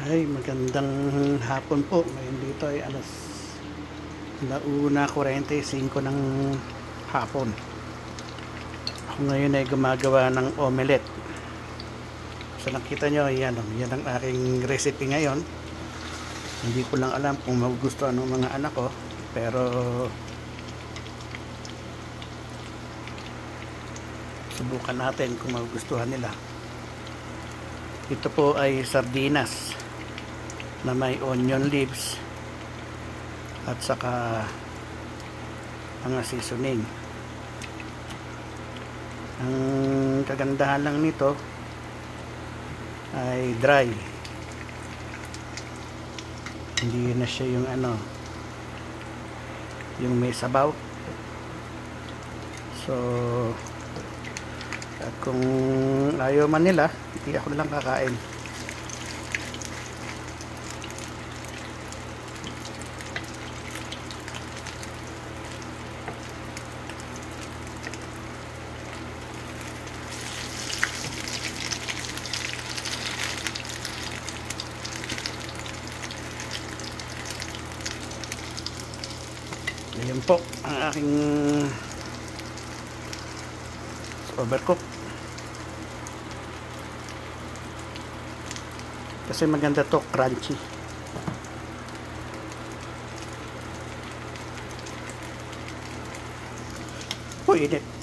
Ay, magandang hapon po. Ngayon dito ay alas 1:45 ng hapon. Ako ngayon ay gumagawa ng omelette. So nakita nyo, yan ang aking recipe ngayon. Hindi ko lang alam kung magugustuhan ng mga anak ko, pero subukan natin kung magugustuhan nila. Ito po ay sardinas na may onion leaves at saka mga seasoning. Ang kagandahan lang nito ay dry, hindi na siya yung yung may sabaw. So at kung ayaw man nila, hindi ako na lang kakain. Ayan po ang aking overcook. Kasi maganda to, crunchy. Init.